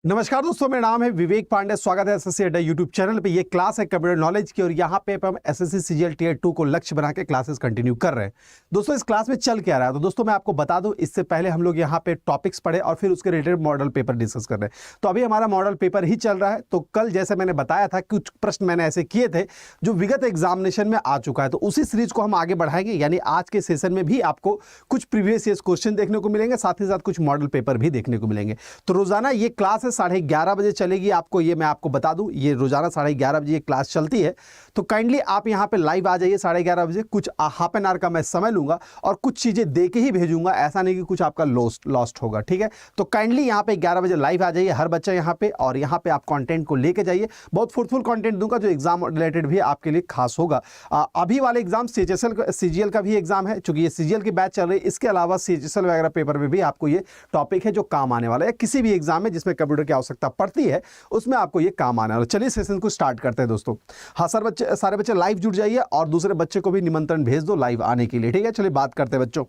नमस्कार दोस्तों, मेरा नाम है विवेक पांडे। स्वागत है एसएससी अड्डा यूट्यूब चैनल पे। ये क्लास है कंप्यूटर नॉलेज की और यहाँ पे हम एसएससी सीजीएल टियर 2 को लक्ष्य बना के क्लासेस कंटिन्यू कर रहे हैं। दोस्तों इस क्लास में चल क्या रहा है, तो दोस्तों मैं आपको बता दूं, इससे पहले हम लोग यहाँ पे टॉपिक्स पढ़े और फिर उसके रिलेटेड मॉडल पेपर डिस्कस कर रहे हैं। तो अभी हमारा मॉडल पेपर ही चल रहा है। तो कल जैसे मैंने बताया था कुछ प्रश्न मैंने ऐसे किए थे जो विगत एग्जामिनेशन में आ चुका है, तो उसी सीरीज को हम आगे बढ़ाएंगे। यानी आज के सेशन में भी आपको कुछ प्रीवियस ईयर क्वेश्चन देखने को मिलेंगे, साथ ही साथ कुछ मॉडल पेपर भी देखने को मिलेंगे। तो रोजाना ये क्लास है 11:30 बजे चलेगी। आपको ये मैं आपको बता दूं, ये रोजाना 11:30 बजे ये क्लास चलती है। तो काइंडली आप यहाँ पे लाइव आ जाइए 11:30 बजे। कुछ हाफ एन आवर का मैं समय लूंगा और कुछ चीजें दे के ही भेजूंगा, ऐसा नहीं कि कुछ आपका लॉस्ट होगा, ठीक है। तो काइंडली यहाँ पे 11 बजे लाइव आ जाइए हर बच्चा यहाँ पे, और यहाँ पे आप कंटेंट को लेके जाइए। बहुत फ्रूटफुल कंटेंट दूंगा जो एग्जाम रिलेटेड भी आपके लिए खास होगा। अभी वाले एग्जाम सीजीएल का भी एग्जाम है, चूंकि ये सीजीएल की बैच चल रही है। इसके अलावा सीजीएल वगैरह पेपर में भी आपको ये टॉपिक है जो काम आने वाला है। किसी भी एग्जाम में जिसमें कंप्यूटर की आवश्यकता पड़ती है उसमें आपको ये काम आना है। चलिए सेशन को स्टार्ट करते हैं दोस्तों। हाँ सर, सारे बच्चे लाइव जुड़ जाइए और दूसरे बच्चे को भी निमंत्रण भेज दो लाइव आने के लिए, ठीक है। चलिए बात करते हैं बच्चों।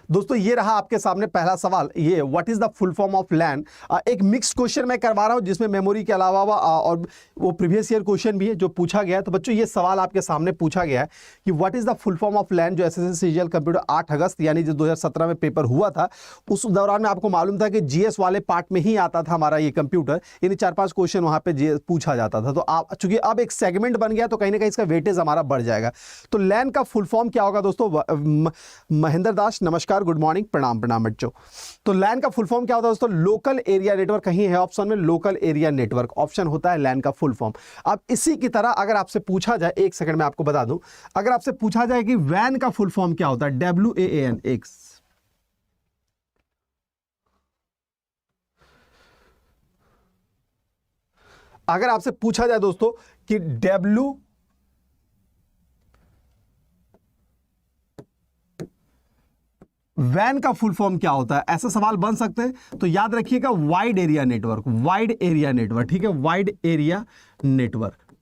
दोस्तों ये रहा आपके सामने पहला सवाल। ये what is the full form of LAN. एक मिक्स क्वेश्चन मैं करवा रहा हूं जिसमें मेमोरी के अलावा और वो प्रीवियस ईयर क्वेश्चन भी है जो पूछा गया है। तो बच्चों ये सवाल आपके सामने पूछा गया है कि what is the full form of LAN, जो एसएससी सीजीएल कंप्यूटर 8 अगस्त यानी जो 2017 में पेपर हुआ था, उस दौरान में आपको मालूम था कि जीएस वाले पार्ट में ही आता था हमारा ये कंप्यूटर, यानी 4-5 क्वेश्चन वहां पे पूछा जाता था। तो आप चूंकि अब एक सेगमेंट बन गया तो कहीं ना कहीं इसका वेटेज हमारा बढ़ जाएगा। तो लैन का फुल फॉर्म क्या होगा दोस्तों? महेंद्र दास नमस्कार, गुड मॉर्निंग, प्रणाम बच्चों। तो लैन का फुल फॉर्म क्या होता है दोस्तों? Local area network. कहीं है ऑप्शन में लोकल एरिया नेटवर्क, ऑप्शन होता है लैन का फुल फॉर्म। अब इसी की तरह अगर आपसे पूछा जाए, एक सेकंड में आपको बता दूं, अगर आपसे पूछा जाए कि वैन का फुल फॉर्म क्या होता है, WAN, अगर आपसे पूछा जाए दोस्तों कि वैन का फुल फॉर्म क्या होता है, ऐसा सवाल बन सकते हैं। तो याद रखिएगा wide area network, wide area network, ठीक है, वाइड एरिया नेटवर्क,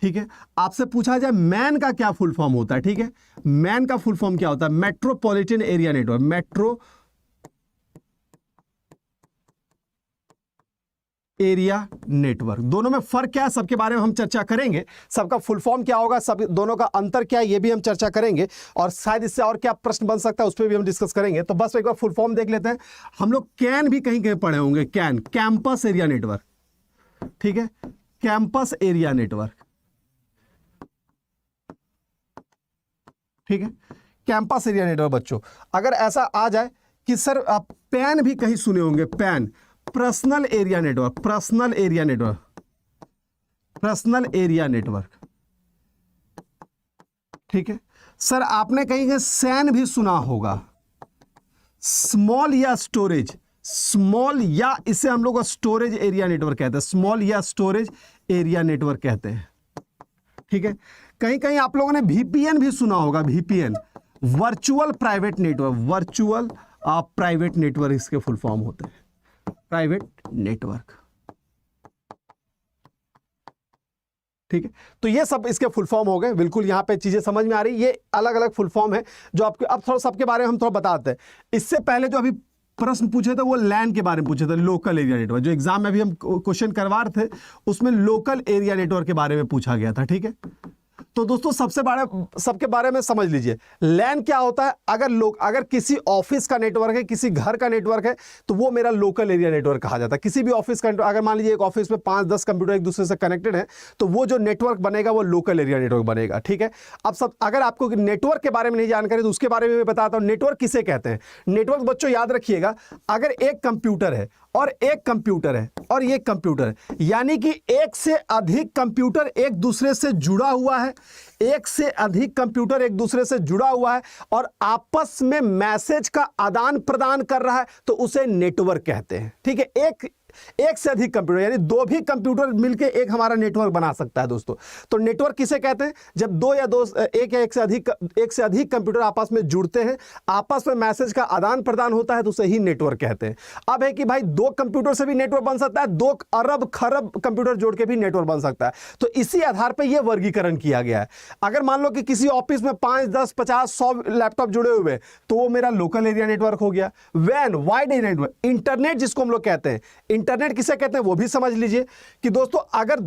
ठीक है। आपसे पूछा जाए मैन का क्या फुल फॉर्म होता है, ठीक है, मैन का फुल फॉर्म क्या होता है? Metropolitan area network, metro area network. दोनों में फर्क क्या है सबके बारे में हम चर्चा करेंगे। सबका फुल फॉर्म क्या होगा, सब दोनों का अंतर क्या है, ये भी हम चर्चा करेंगे, और शायद इससे और क्या प्रश्न बन सकता है उस पर भी हम डिस्कस करेंगे। तो बस एक बार फुल फॉर्म देख लेते हैं। हम लोग कैन भी कहीं कहीं पढ़े होंगे, कैन, कैंपस एरिया नेटवर्क, ठीक है, कैंपस एरिया नेटवर्क, ठीक है, कैंपस एरिया नेटवर्क। बच्चों अगर ऐसा आ जाए कि सर आप पैन भी कहीं सुने होंगे, pan, personal area network, personal area network, personal area network, ठीक है। सर आपने कहीं सैन भी सुना होगा, स्मॉल या स्टोरेज, स्मॉल या इसे हम लोग स्टोरेज एरिया नेटवर्क कहते हैं, स्मॉल या स्टोरेज एरिया नेटवर्क कहते हैं, ठीक है। कहीं कहीं आप लोगों ने VPN भी सुना होगा, VPN, virtual private network, virtual private network इसके फुल फॉर्म होते हैं, प्राइवेट नेटवर्क, ठीक है। तो ये सब इसके फुल फॉर्म हो गए। बिल्कुल यहां पे चीजें समझ में आ रही। ये अलग अलग फुल फॉर्म है जो आपके, अब थोड़ा सबके बारे में हम थोड़ा बताते हैं। इससे पहले जो अभी प्रश्न पूछे थे वो लैन के बारे में पूछे थे, लोकल एरिया नेटवर्क। जो एग्जाम में अभी हम क्वेश्चन करवा रहे थे उसमें लोकल एरिया नेटवर्क के बारे में पूछा गया था, ठीक है। तो दोस्तों सबके बारे में समझ लीजिए। लैन क्या होता है? अगर किसी ऑफिस का नेटवर्क है, किसी घर का नेटवर्क है, तो वो मेरा लोकल एरिया नेटवर्क कहा जाता है। किसी भी ऑफिस का, अगर मान लीजिए एक ऑफिस में 5-10 कंप्यूटर एक दूसरे से कनेक्टेड है, तो वो जो नेटवर्क बनेगा वो लोकल एरिया नेटवर्क बनेगा, ठीक है। अब अगर आपको नेटवर्क के बारे में नहीं जानकारी तो उसके बारे में मैं बताता हूं। नेटवर्क किसे कहते हैं? नेटवर्क बच्चों याद रखिएगा, अगर एक कंप्यूटर है और एक कंप्यूटर है और एक कंप्यूटर है, यानी कि एक से अधिक कंप्यूटर एक दूसरे से जुड़ा हुआ है, एक से अधिक कंप्यूटर एक दूसरे से जुड़ा हुआ है और आपस में मैसेज का आदान प्रदान कर रहा है, तो उसे नेटवर्क कहते हैं, ठीक है। एक से अधिक कंप्यूटर, यानी दो भी कंप्यूटर मिलकर एक हमारा नेटवर्क बना सकता है दोस्तों। तो नेटवर्क किसे कहते हैं? जब दो या एक से अधिक कंप्यूटर आपस में जुड़ते हैं, आपस में मैसेज का आदान प्रदान होता है, तो उसे ही नेटवर्क कहते हैं। अब है कि भाई दो कंप्यूटर से भी नेटवर्क बन सकता है, 2 अरब खरब कंप्यूटर जोड़ के भी नेटवर्क बन सकता है। तो इसी आधार पर यह वर्गीकरण किया गया है। अगर मान लो कि किसी ऑफिस में 5, 10, 50, 100 लैपटॉप जुड़े हुए, तो वो मेरा लोकल एरिया नेटवर्क हो गया। वैन, वाइड एरिया नेटवर्क, इंटरनेट जिसको हम लोग कहते हैं, इंटरनेट किसे कहते हैं वो भी समझ लीजिए कि दोस्तों अगर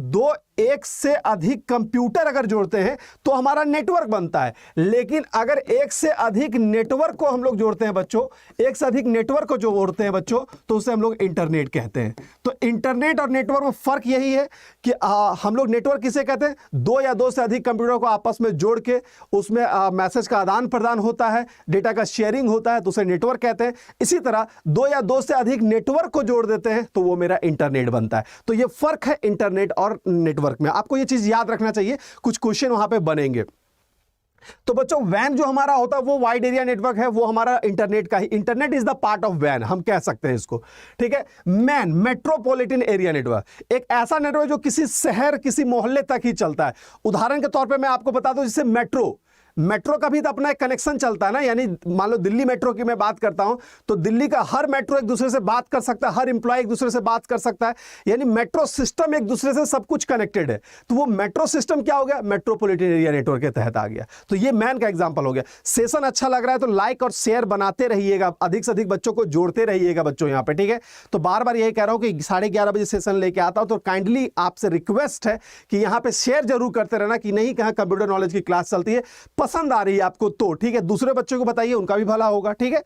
एक से अधिक कंप्यूटर अगर जोड़ते हैं तो हमारा नेटवर्क बनता है। लेकिन अगर एक से अधिक नेटवर्क को हम लोग जोड़ते हैं बच्चों, एक से अधिक नेटवर्क को जोड़ते हैं बच्चों, तो उसे हम लोग इंटरनेट कहते हैं। तो इंटरनेट और नेटवर्क में फर्क यही है कि हम लोग नेटवर्क किसे कहते हैं? 2 या 2 से अधिक कंप्यूटर को आपस में जोड़ के उसमें मैसेज का आदान प्रदान होता है, डेटा का शेयरिंग होता है, तो उसे नेटवर्क कहते हैं। इसी तरह 2 या 2 से अधिक नेटवर्क को जोड़ देते हैं तो वो मेरा इंटरनेट बनता है। तो ये फर्क है इंटरनेट और नेटवर्क में। आपको ये चीज याद रखना चाहिए, कुछ क्वेश्चन वहां पे बनेंगे। तो बच्चों वैन जो हमारा होता है वो वाइड एरिया नेटवर्क है, वो हमारा इंटरनेट का ही, internet is the part of वैन, हम कह सकते हैं इसको, ठीक है। मेट्रोपॉलिटन एरिया नेटवर्क, एक ऐसा नेटवर्क जो किसी शहर, किसी मोहल्ले तक ही चलता है। उदाहरण के तौर पे मैं आपको बता दूं, जैसे मेट्रो का भी तो अपना एक कनेक्शन चलता है ना, यानी मान लो दिल्ली मेट्रो की मैं बात करता हूं, तो दिल्ली का हर मेट्रो एक दूसरे से बात कर सकता है, हर एम्प्लॉय एक दूसरे से बात कर सकता है, यानी मेट्रो सिस्टम एक दूसरे से सब कुछ कनेक्टेड है। तो वो मेट्रो सिस्टम क्या हो गया? मेट्रोपॉलिटन एरिया नेटवर्क के तहत आ गया। तो ये मैन का एग्जांपल हो गया। सेशन अच्छा लग रहा है तो लाइक और शेयर बनाते रहिएगा, अधिक से अधिक बच्चों को जोड़ते रहिएगा बच्चों यहाँ पे, ठीक है। तो बार बार यही कह रहा हूं कि 11:30 बजे सेशन लेके आता हूं, तो काइंडली आपसे रिक्वेस्ट है कि यहाँ पे शेयर जरूर करते रहना कि नहीं कहाँ कंप्यूटर नॉलेज की क्लास चलती है, पसंद आ रही है आपको तो ठीक है, दूसरे बच्चों को बताइए, उनका भी भला होगा, ठीक है।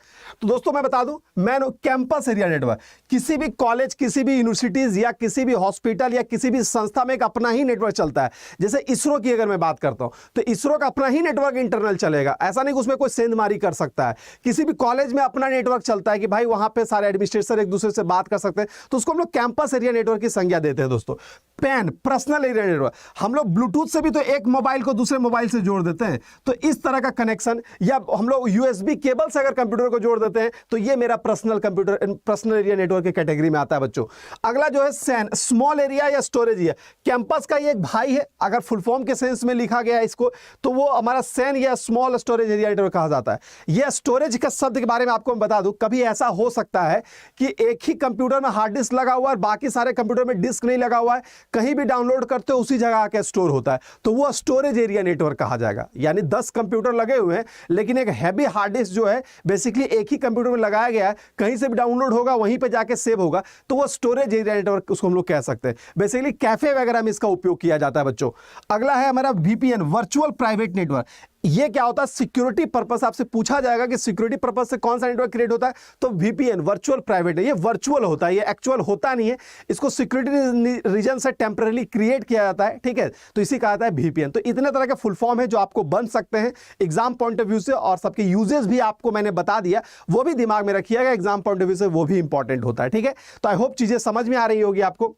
तो दोस्तों मैं बता दूं, मैं कैंपस एरिया नेटवर्क, किसी भी कॉलेज, किसी भी यूनिवर्सिटीज या किसी भी हॉस्पिटल या किसी भी संस्था में एक अपना ही नेटवर्क चलता है। जैसे इसरो की अगर मैं बात करता हूं तो इसरो का अपना ही नेटवर्क इंटरनल चलेगा, ऐसा नहीं कि उसमें कोई सेंधमारी कर सकता है। किसी भी कॉलेज में अपना नेटवर्क चलता है कि भाई वहां पे सारे एडमिनिस्ट्रेटर एक दूसरे से बात कर सकते हैं, तो उसको हम लोग कैंपस एरिया नेटवर्क की संज्ञा देते हैं दोस्तों। पैन, पर्सनल एरिया नेटवर्क, हम लोग ब्लूटूथ से भी तो एक मोबाइल को दूसरे मोबाइल से जोड़ देते हैं, तो इस तरह का कनेक्शन, या हम लोग यूएसबी केबल से अगर कंप्यूटर को जोड़ देते हैं तो ये मेरा personal computer, personal area network की कैटेगरी में आता है बच्चों। अगला जो है सैन, स्मॉल एरिया या स्टोरेज एरिया, कैंपस का ये एक भाई है, अगर फुल फॉर्म के सेंस में लिखा गया है इसको, तो वो हमारा सैन या स्मॉल स्टोरेज एरिया नेटवर्क कहा जाता है। यह स्टोरेज का शब्द के बारे में आपको मैं बता दूं, कभी ऐसा हो सकता है कि एक ही कंप्यूटर में हार्ड डिस्क लगा हुआ है, बाकी सारे कंप्यूटर में डिस्क नहीं लगा हुआ है, कहीं भी डाउनलोड करते हो उसी जगह आके स्टोर होता है, तो वो स्टोरेज एरिया नेटवर्क कहा जाएगा। यानी 10 कंप्यूटर लगे हुए हैं लेकिन एक हैवी हार्ड डिस्क जो है बेसिकली एक ही कंप्यूटर में लगाया गया है, कहीं से भी डाउनलोड होगा वहीं पे जाके सेव होगा, तो वो स्टोरेज एरिया नेटवर्क उसको हम लोग कह सकते हैं। बेसिकली कैफे वगैरह में इसका उपयोग किया जाता है बच्चों। अगला है हमारा वीपीएन, वर्चुअल प्राइवेट नेटवर्क। ये क्या होता है? सिक्योरिटी पर्पस, आपसे पूछा जाएगा कि सिक्योरिटी पर्पस से कौन सा नेटवर्क क्रिएट होता है, तो वीपीएन, वर्चुअल प्राइवेट है। ये वर्चुअल होता है, ये एक्चुअल होता नहीं है, इसको सिक्योरिटी रीजन से टेम्पररी क्रिएट किया जाता है, ठीक है, तो इसी कहा जाता है वीपीएन। तो इतने तरह के फुल फॉर्म है जो आपको बन सकते हैं एग्जाम पॉइंट ऑफ व्यू से, और सबके यूजेस भी आपको मैंने बता दिया, वो भी दिमाग में रखिएगा, एग्जाम पॉइंट ऑफ व्यू से वो भी इंपॉर्टेंट होता है, ठीक है। तो आई होप चीजें समझ में आ रही होगी आपको।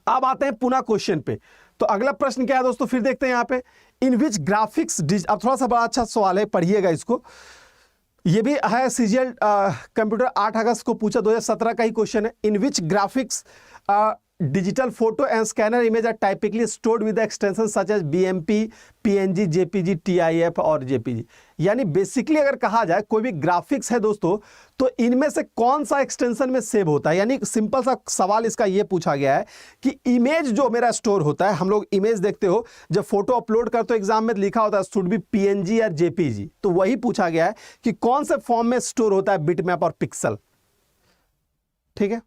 अब आते हैं पुनः क्वेश्चन पे। तो अगला प्रश्न क्या है दोस्तों, फिर देखते हैं यहाँ पे, इन विच ग्राफिक्स, अब थोड़ा सा बड़ा अच्छा सवाल है, पढ़िएगा इसको। ये भी है सीजीएल कंप्यूटर 8 अगस्त को पूछा, 2017 का ही क्वेश्चन है। In which graphics digital photo and scanner image are typically stored with extension such as BMP, PNG, JPG, TIF और जेपीजी। यानी बेसिकली अगर कहा जाए कोई भी ग्राफिक्स है दोस्तों, तो इनमें से कौन सा एक्सटेंशन में सेव होता है। यानी सिंपल सा सवाल इसका ये पूछा गया है कि इमेज जो मेरा स्टोर होता है, हम लोग इमेज देखते हो जब फोटो अपलोड करते हो एग्जाम में लिखा होता है शुड बी पीएनजी या जेपीजी, तो वही पूछा गया है कि कौन से फॉर्म में स्टोर होता है बिटमैप और पिक्सल, ठीक है।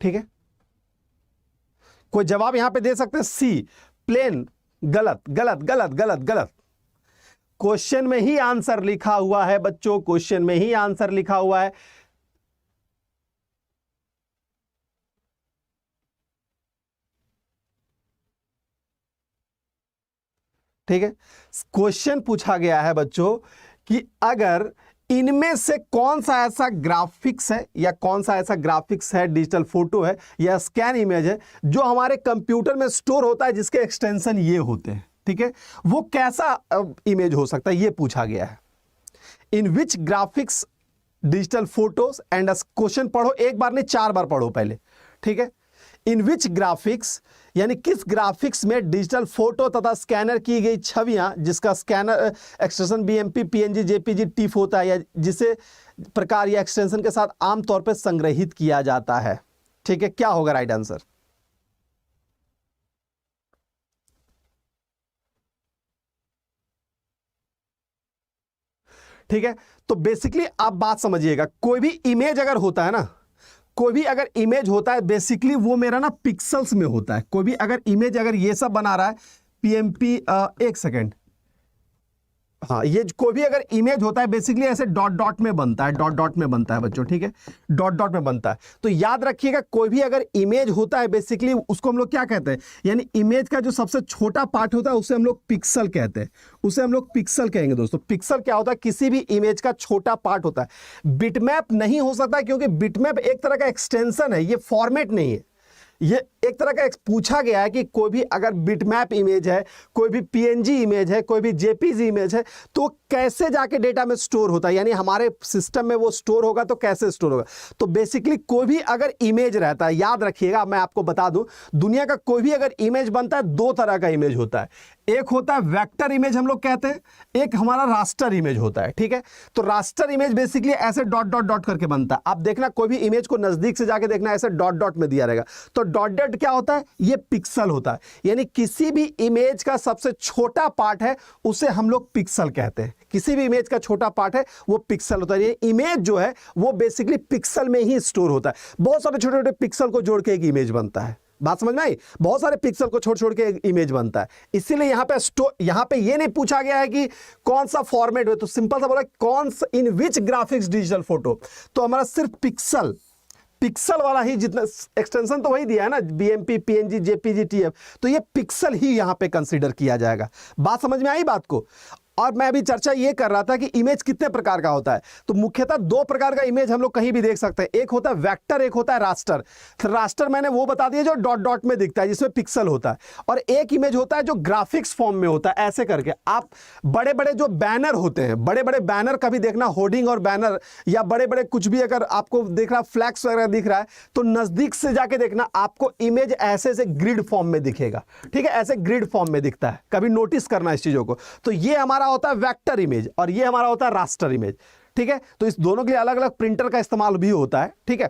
ठीक है, कोई जवाब यहां पे दे सकते हैं? सी प्लेन, गलत गलत गलत गलत गलत। क्वेश्चन में ही आंसर लिखा हुआ है बच्चों, क्वेश्चन में ही आंसर लिखा हुआ है। ठीक है, क्वेश्चन पूछा गया है बच्चों कि अगर इनमें से कौन सा ऐसा ग्राफिक्स है या कौन सा ऐसा ग्राफिक्स है, डिजिटल फोटो है या स्कैन इमेज है जो हमारे कंप्यूटर में स्टोर होता है जिसके एक्सटेंशन ये होते हैं, ठीक है, वो कैसा इमेज हो सकता है ये पूछा गया है। In which graphics digital photos and question पढ़ो, एक बार नहीं 4 बार पढ़ो पहले, ठीक है। इन विच ग्राफिक्स यानी किस ग्राफिक्स में डिजिटल फोटो तथा स्कैनर की गई छवियां जिसका scanner extension BMP PNG JPG tiff होता है या जिसे प्रकार या एक्सटेंशन के साथ आमतौर पर संग्रहित किया जाता है, ठीक है, क्या होगा राइट आंसर? ठीक है, तो बेसिकली आप बात समझिएगा, कोई भी इमेज अगर होता है ना, कोई भी अगर इमेज होता है बेसिकली वो मेरा ना पिक्सल्स में होता है। कोई भी अगर इमेज अगर ये सब बना रहा है पीएमपी, एक सेकेंड, हाँ, ये कोई भी अगर इमेज होता है बेसिकली ऐसे डॉट डॉट में बनता है, डॉट डॉट में बनता है बच्चों, ठीक है, डॉट डॉट में बनता है। तो याद रखिएगा कोई भी अगर इमेज होता है बेसिकली उसको हम लोग क्या कहते हैं, यानी इमेज का जो सबसे छोटा पार्ट होता है उसे हम लोग पिक्सल कहते हैं, उसे हम लोग पिक्सल कहेंगे दोस्तों। पिक्सल क्या होता है? किसी भी इमेज का छोटा पार्ट होता है। बिटमैप नहीं हो सकता क्योंकि बिटमैप एक तरह का एक्सटेंशन है, ये फॉर्मेट नहीं है। ये एक तरह का पूछा गया है कि कोई भी अगर बिटमैप इमेज है, कोई भी पीएनजी इमेज है, कोई भी जेपीजी इमेज है, तो कैसे जाके डेटा में स्टोर होता है, यानी हमारे सिस्टम में वो स्टोर होगा तो कैसे स्टोर होगा। तो बेसिकली कोई भी अगर इमेज रहता है, याद रखिएगा मैं आपको बता दूं, दुनिया का कोई भी अगर इमेज बनता है 2 तरह का इमेज होता है। एक होता है वेक्टर इमेज हम लोग कहते हैं, एक हमारा रास्टर इमेज होता है, ठीक है। तो रास्टर इमेज बेसिकली ऐसे डॉट डॉट डॉट करके बनता है। आप देखना कोई भी इमेज को नजदीक से जाके देखना, ऐसे डॉट डॉट में दिया रहेगा। तो डॉट डॉट क्या होता है? ये पिक्सल होता है, यानी किसी भी इमेज का सबसे छोटा पार्ट है उसे हम लोग पिक्सल कहते हैं। किसी भी इमेज का छोटा पार्ट है वो पिक्सल होता है। ये इमेज जो है वो बेसिकली पिक्सल में ही स्टोर होता है। बहुत सारे छोटे छोटे पिक्सल को जोड़ के एक इमेज बनता है। बात समझ में आई? बहुत सारे पिक्सल को छोड़ छोड़ के एक इमेज बनता है। इसीलिए यहां पे ये नहीं पूछा गया है कि कौन सा फॉर्मेट है, तो सिंपल सा बोला कौन सा, इन विच ग्राफिक्स डिजिटल फोटो, तो हमारा सिर्फ पिक्सल, पिक्सल वाला ही, जितना एक्सटेंशन तो वही दिया है ना, बीएमपी पीएनजी जेपीजी टीएफ, तो ये पिक्सल ही यहां पे कंसीडर किया जाएगा। बात समझ में आई बात को? और मैं अभी चर्चा ये कर रहा था कि इमेज कितने प्रकार का होता है। तो मुख्यतः 2 प्रकार का इमेज हम लोग कहीं भी देख सकते हैं, एक होता है वेक्टर, एक होता है रास्टर। रास्टर मैंने वो बता दिया जो डॉट डॉट में दिखता है, जिसमें पिक्सल होता है, और एक इमेज होता है जो ग्राफिक्स फॉर्म में होता है, ऐसे करके। आप बड़े बड़े जो बैनर होते हैं, बड़े बड़े बैनर कभी देखना, होर्डिंग और बैनर, या बड़े बड़े कुछ भी अगर आपको दिख रहा, फ्लैक्स वगैरह दिख रहा है, तो नजदीक से जाके देखना, आपको इमेज ऐसे ऐसे ग्रिड फॉर्म में दिखेगा, ठीक है, ऐसे ग्रिड फॉर्म में दिखता है। कभी नोटिस करना इस चीजों को। तो ये हमारा होता है वेक्टर इमेज और ये हमारा होता है रास्टर इमेज, ठीक है। तो इस दोनों के लिए अलग अलग प्रिंटर का इस्तेमाल भी होता है, ठीक है।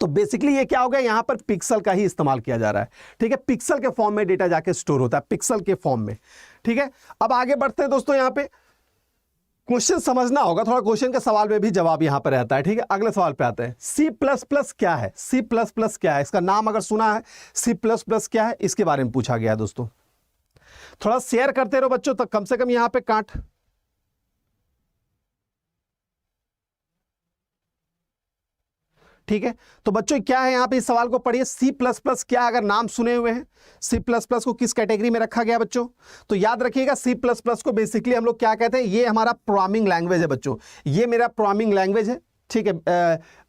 तो बेसिकली ये क्या हो गया, यहां पर पिक्सल का ही इस्तेमाल किया जा रहा है, ठीक है। पिक्सल के फॉर्म में डेटा जाके स्टोर होता है, पिक्सल के फॉर्म में, ठीक है। अब आगे बढ़ते हैं दोस्तों, यहां पे क्वेश्चन समझना होगा थोड़ा, क्वेश्चन के सवाल में भी जवाब यहां पर रहता है, ठीक है। अगले सवाल पे आते हैं। सी प्लस प्लस क्या है? सी प्लस प्लस क्या है? इसका नाम अगर सुना है, सी प्लस प्लस क्या है, इसके बारे में पूछा गया है दोस्तों। थोड़ा शेयर करते रहो बच्चों, तो कम से कम यहां पे काट, ठीक है। तो बच्चों क्या है यहां पे, इस सवाल को पढ़िए। सी प्लस प्लस क्या, अगर नाम सुने हुए हैं, सी प्लस प्लस को किस कैटेगरी में रखा गया बच्चों? तो याद रखिएगा सी प्लस प्लस को बेसिकली हम लोग क्या कहते हैं, ये हमारा प्रोग्रामिंग लैंग्वेज है बच्चों, ये मेरा प्रोग्रामिंग लैंग्वेज है, ठीक है।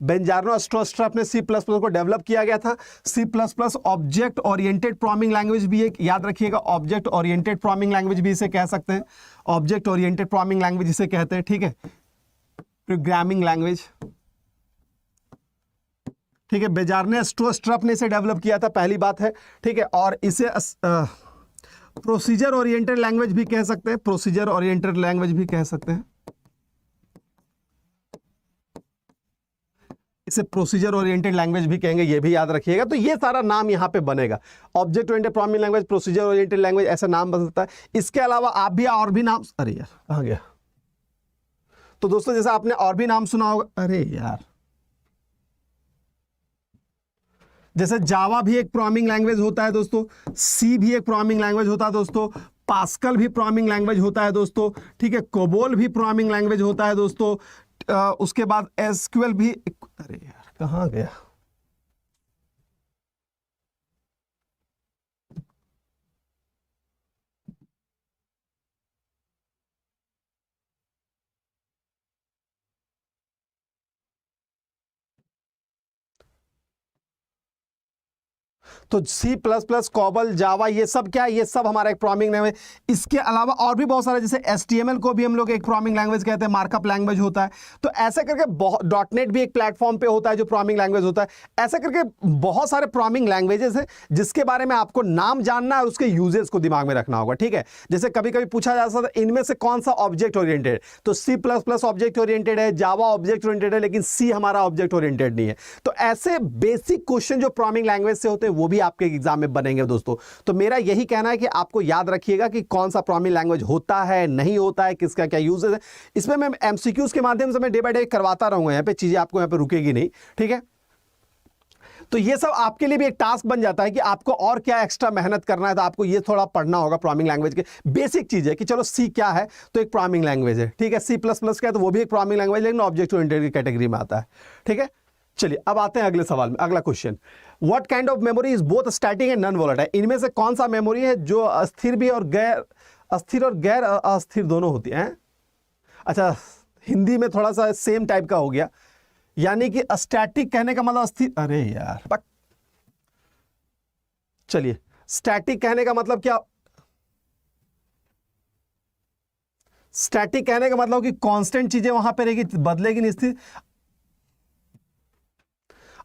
बेंजार्नो स्ट्रोस्ट्रप ने सी प्लस प्लस को डेवलप किया गया था। C plus plus object oriented programming language भी एक, याद रखिएगा, ऑब्जेक्ट ओरिएंटेड प्रोग्रामिंग लैंग्वेज भी इसे कह सकते हैं, ऑब्जेक्ट ओरिएंटेड प्रोग्रामिंग लैंग्वेज इसे कहते हैं, ठीक है, प्रोग्रामिंग लैंग्वेज, ठीक है। बेजार्ने स्ट्रोस्ट्रप ने इसे डेवलप किया था, पहली बात है, ठीक है। और इसे प्रोसीजर ओरिएंटेड लैंग्वेज भी कह सकते हैं, प्रोसीजर ओरिएंटेड लैंग्वेज भी कह सकते हैं, इसे प्रोसीजर ओरिएंटेड लैंग्वेज भी कहेंगे, ये भी याद रखिएगा। तो ये सारा नाम यहाँ पे बनेगा, object oriented programming language, procedure oriented language, ऐसा नाम बन सकता है। इसके अलावा आप भी और भी नाम, अरे यार कहाँ गया, तो दोस्तों जैसे आपने और भी नाम सुना होगा, अरे यार, जैसे जावा भी एक प्रोग्रामिंग लैंग्वेज होता है दोस्तों, सी भी एक प्रोग्रामिंग लैंग्वेज होता है दोस्तों, पास्कल भी प्रोग्रामिंग लैंग्वेज होता है दोस्तों, ठीक है, कोबोल भी प्रोग्रामिंग लैंग्वेज होता है दोस्तों, उसके बाद एसक्यूएल भी, अरे यार कहाँ गया, तो सी प्लस प्लस, कॉबल, जावा, ये सब क्या है, ये सब हमारा एक प्रोग्रामिंग लैंग्वेज। इसके अलावा और भी बहुत सारे, जैसे HTML को भी हम लोग एक प्रोग्रामिंग लैंग्वेज कहते हैं, मार्कअप लैंग्वेज होता है। तो ऐसे करके .NET भी एक प्लेटफॉर्म पे होता है जो प्रोग्रामिंग लैंग्वेज होता है। ऐसे करके बहुत सारे प्रोग्रामिंग लैंग्वेजेस हैं जिसके बारे में आपको नाम जानना है और उसके यूजेस को दिमाग में रखना होगा, ठीक है। जैसे कभी कभी पूछा जा सकता है इनमें से कौन सा ऑब्जेक्ट ओरिएंटेड, तो C plus plus object oriented है, जावा ऑब्जेक्ट ओरिएंटेड है, लेकिन सी हमारा ऑब्जेक्ट ओरिएंटेड नहीं है। तो ऐसे बेसिक क्वेश्चन जो प्रोग्रामिंग लैंग्वेज से होते हैं वो भी आपके एग्जाम में बनेंगे दोस्तों। तो मेरा यही कहना है कि आपको याद रखिएगा कि कौन सा प्रोग्रामिंग लैंग्वेज होता है, नहीं होता है, किसका क्या यूजेस है। इसमें मैं एमसीक्यूज के माध्यम से मैं डे बाय डे करवाता रहूंगा, यहाँ पे चीजें आपको यहाँ पे रुकेगी नहीं, ठीक है। तो ये सब आपके लिए भी एक टास्क बन जाता है कि आपको और क्या एक्स्ट्रा मेहनत करना है, तो आपको ये थोड़ा पढ़ना होगा प्रोग्रामिंग लैंग्वेज के बेसिक चीज है कि चलो सी क्या है, तो एक प्रोग्रामिंग लैंग्वेज है, ठीक है। सी प्लस प्लस क्या है, तो वो भी एक प्रोग्रामिंग लैंग्वेज, लेकिन ऑब्जेक्ट ओरिएंटेड की कैटेगरी में आता है, ठीक है। चलिए अब आते हैं अगले सवाल में। अगला question, what kind of memory is both static and non volatile. इनमें से कौन सा मेमोरी है जो अस्थिर भी और गैर अस्थिर दोनों होती है। अच्छा, हिंदी में थोड़ा सा सेम टाइप का हो गया, यानी कि स्टैटिक कहने का मतलब अस्थिर, अरे यार चलिए, स्टैटिक कहने का मतलब क्या, स्टैटिक कहने का मतलब कि कांस्टेंट चीजें वहां पे रहेगी, बदलेगी नहीं, स्थिर।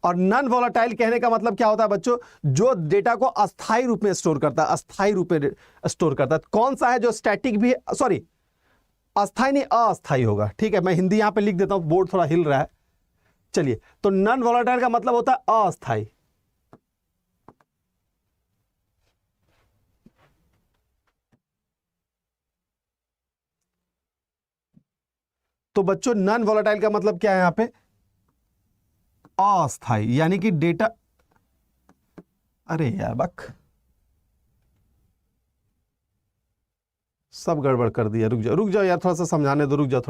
और नॉन वोलेटाइल कहने का मतलब क्या होता है बच्चों, जो डेटा को अस्थायी रूप में स्टोर करता है, अस्थायी रूप में स्टोर करता है। कौन सा है जो स्टैटिक भी, सॉरी अस्थायी नहीं अस्थायी होगा, ठीक है। मैं हिंदी यहां पे लिख देता हूं, बोर्ड थोड़ा हिल रहा है। चलिए, तो नॉन वोलेटाइल का मतलब होता है अस्थायी। तो बच्चों नॉन वोलेटाइल का मतलब क्या है यहां पे, अस्थायी, यानी कि डेटा, अरे यार सब गड़बड़ कर दिया। रुक जाओ यार, थोड़ा सा समझाने दो, रुक जाओ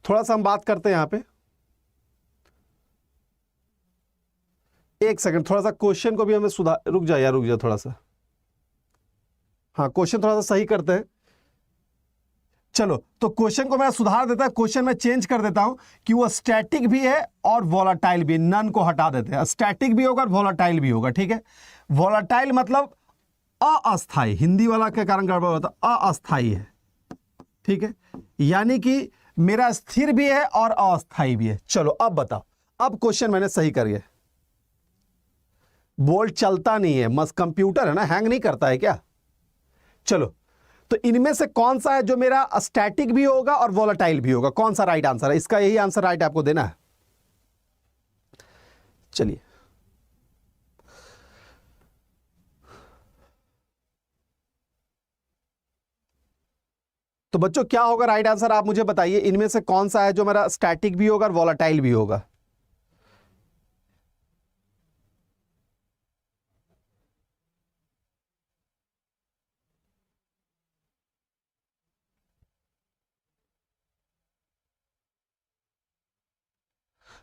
थोड़ा सा हम बात करते हैं यहां पे। एक सेकंड, थोड़ा सा क्वेश्चन को भी हमें सुधार, रुक जाओ थोड़ा सा। हाँ, क्वेश्चन थोड़ा सा सही करते हैं। चलो, तो क्वेश्चन को मैं सुधार देता हूं, क्वेश्चन में चेंज कर देता हूं कि वो स्टैटिक भी है और वोलेटाइल भी। नन को हटा देते हैं, स्टैटिक भी होगा और वोलेटाइल भी होगा, ठीक है। वोलेटाइल मतलब अस्थायी, हिंदी वाला के कारण गड़बड़ होता है, अस्थायी है, ठीक है। यानी कि मेरा स्थिर भी है और अस्थायी भी है। चलो अब बताओ, अब क्वेश्चन मैंने सही करिए। बोर्ड चलता नहीं है, मस्त कंप्यूटर है ना, हैंग नहीं करता है क्या। चलो, तो इनमें से कौन सा है जो मेरा स्टैटिक भी होगा और वोलेटाइल भी होगा, कौन सा राइट आंसर है इसका, यही आंसर राइट आपको देना है। चलिए, तो बच्चों क्या होगा राइट आंसर, आप मुझे बताइए, इनमें से कौन सा है जो मेरा स्टैटिक भी होगा और वोलेटाइल भी होगा।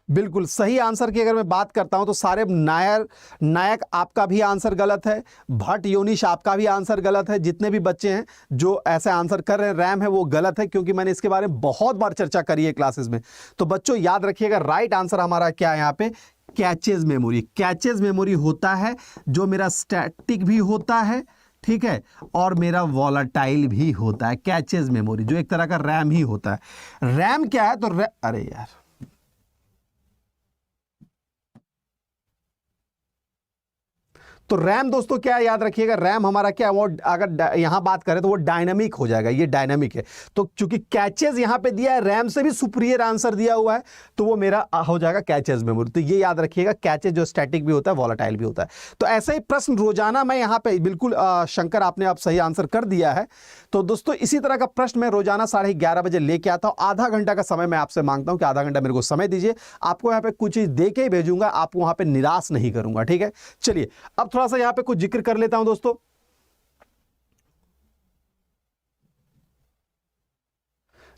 बिल्कुल सही आंसर की अगर मैं बात करता हूं तो सारे नायक आपका भी आंसर गलत है, भट्ट योनिश आपका भी आंसर गलत है। जितने भी बच्चे हैं जो ऐसे आंसर कर रहे हैं, रैम है वो गलत है, क्योंकि मैंने इसके बारे में बहुत बार चर्चा करी है क्लासेस में। तो बच्चों याद रखिएगा, राइट आंसर हमारा क्या है यहाँ पे, कैचेज मेमोरी। कैचेज मेमोरी होता है जो मेरा स्टैटिक भी होता है, ठीक है, और मेरा वोलेटाइल भी होता है। कैचेज मेमोरी जो एक तरह का रैम ही होता है। रैम क्या है, तो अरे यार, तो रैम दोस्तों क्या है, याद रखिएगा, रैम हमारा क्या है, वो अगर यहां बात करें तो वो डायनामिक हो जाएगा, ये डायनामिक है। तो चूंकि कैचेज यहां पे दिया है, रैम से भी सुपीरियर आंसर दिया हुआ है, तो वो मेरा हो जाएगा कैचेज मेमोरी। तो ये याद रखिएगा, कैचेज जो स्टैटिक भी होता है, वोलेटाइल भी होता है। तो ऐसे ही प्रश्न रोजाना मैं यहाँ पे बिल्कुल शंकर आपने आप सही आंसर कर दिया है। तो दोस्तों इसी तरह का प्रश्न मैं रोजाना 11:30 बजे लेके आता हूँ। आधा घंटा का समय मैं आपसे मांगता हूँ कि आधा घंटा मेरे को समय दीजिए, आपको यहाँ पे कुछ चीज दे के ही भेजूंगा, आपको वहां पे निराश नहीं करूंगा, ठीक है। चलिए अब थोड़ा सा यहाँ पे कुछ जिक्र कर लेता हूं दोस्तों।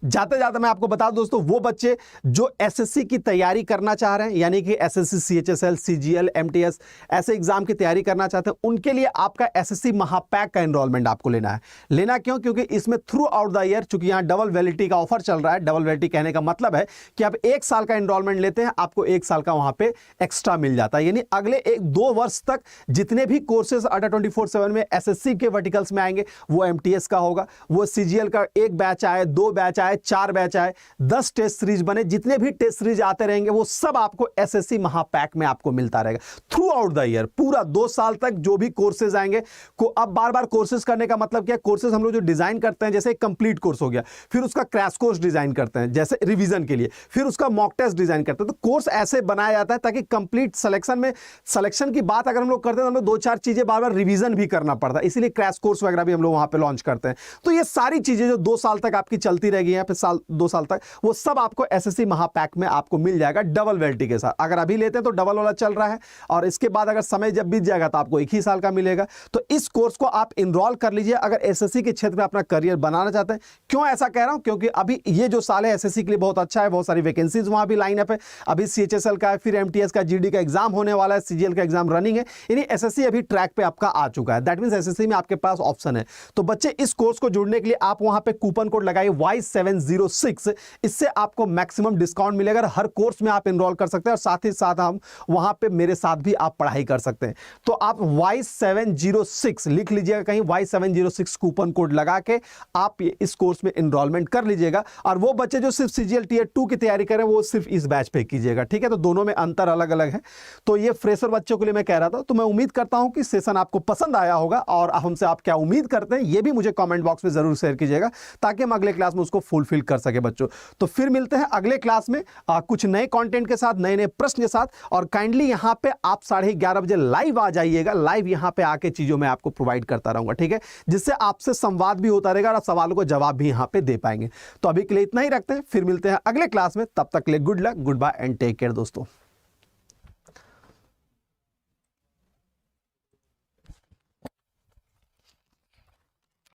जाते जाते मैं आपको बता दूं दोस्तों, वो बच्चे जो एसएससी की तैयारी करना चाह रहे हैं, यानी कि एसएससी, सीएचएसएल, सीजीएल, एमटीएस ऐसे एग्जाम की तैयारी करना चाहते हैं, उनके लिए आपका एसएससी महापैक का एनरोलमेंट आपको लेना है। लेना क्यों? क्योंकि इसमें थ्रू आउट द ईयर, चूंकि यहां डबल वैलिडिटी का ऑफर चल रहा है। डबल वैलिडिटी कहने का मतलब है कि आप 1 साल का एनरोलमेंट लेते हैं, आपको 1 साल का वहां पे एक्स्ट्रा मिल जाता है। यानी अगले 2 वर्ष तक जितने भी कोर्सेज अड्डा 24/7 में एसएससी के वर्टिकल्स में आएंगे, वो एमटीएस का होगा, वो सीजीएल का 1 बैच आए, 2 बैच आए, 4 बैच आए, 10 टेस्ट सीरीज बने, जितने भी टेस्ट सीरीज आते रहेंगे वो सब आपको एसएससी महापैक में आपको मिलता रहेगा थ्रू आउट द ईयर। पूरा 2 साल तक जो भी कोर्सेज आएंगे को, अब बार बार कोर्सेज करने का मतलब क्या? कोर्सेज हम लोग जो डिजाइन करते हैं, जैसे एक कंप्लीट कोर्स हो गया, फिर उसका क्रैश कोर्स डिजाइन करते हैं जैसे रिवीजन के लिए, फिर उसका मॉक टेस्ट डिजाइन करते हैं। तो कोर्स ऐसे बनाया जाता है ताकि कंप्लीट सिलेक्शन की बात अगर हम लोग करते हैं तो हमें 2-4 चीजें बार बार रिवीजन भी करना पड़ता है, इसीलिए क्रैश कोर्स वगैरह भी हम लोग वहां पे लॉन्च करते हैं। तो ये सारी चीजें जो 2 साल तक आपकी चलती रहेगी, यहाँ पे 2 साल तक, वो सब आपको एसएससी महापैक में आपको मिल जाएगा डबल वैलिडिटी के साथ। अगर अभी लेते हैं तो डबल वाला चल रहा है, और इसके बाद अगर समय जब बीत जाएगा तो आपको 1 ही साल का मिलेगा। तो इस कोर्स को आप इनरोल कर लीजिए अगर एसएससी के क्षेत्र में अपना करियर बनाना चाहते हैं। क्यों ऐसा कह रहा हूं? क्योंकि अभी ये जो साल है एसएससी के लिए बहुत अच्छा है, बहुत सारी वैकेंसीज वहां भी लाइन अप है। अभी सीएचएसएल का है, फिर एमटीएस का, जीडी का एग्जाम होने वाला है, सीजीएल का एग्जाम रनिंग है, यानी एसएससी अभी ट्रैक पे आपका आ चुका है। दैट मींस एसएससी में आपके पास ऑप्शन है। तो बच्चे इस कोर्स को जुड़ने के लिए आप वहां पे कूपन कोड लगाइए Y706, इससे आपको मैक्सिमम डिस्काउंट मिलेगा। हर कोर्स में आप इनरोल कर सकते हैं और साथ ही साथ हम वहां पे मेरे साथ भी आप पढ़ाई कर सकते हैं। तो आप Y706 लिख लीजिएगा कहीं, Y706 कूपन कोड लगा के आप इस कोर्स में इनरोलमेंट कर लीजिएगा। और वो बच्चे जो सिर्फ सीजीएल टियर 2 की तैयारी करें वो सिर्फ इस बैच पे कीजिएगा, ठीक है? तो दोनों में अंतर अलग अलग है। तो ये फ्रेशर बच्चों के लिए मैं कह रहा था। तो मैं उम्मीद करता हूं कि सेशन आपको पसंद आया होगा, और हमसे आप क्या उम्मीद करते हैं ये भी मुझे कमेंट बॉक्स में जरूर शेयर कीजिएगा, ताकि हम अगले क्लास में उसको फुलफिल कर सके बच्चों। तो फिर मिलते हैं अगले क्लास में कुछ नए कंटेंट के साथ, नए नए प्रश्न के साथ। और काइंडली यहां पे आप 11:30 बजे लाइव आ जाइएगा। लाइव यहां पे आके चीजों में आपको प्रोवाइड करता रहूंगा, ठीक है? जिससे आपसे संवाद भी होता रहेगा और आप सवालों को जवाब भी यहां पे दे पाएंगे। तो अभी के लिए इतना ही रखते हैं, फिर मिलते हैं अगले क्लास में। तब तक के लिए good luck, goodbye and take care दोस्तों।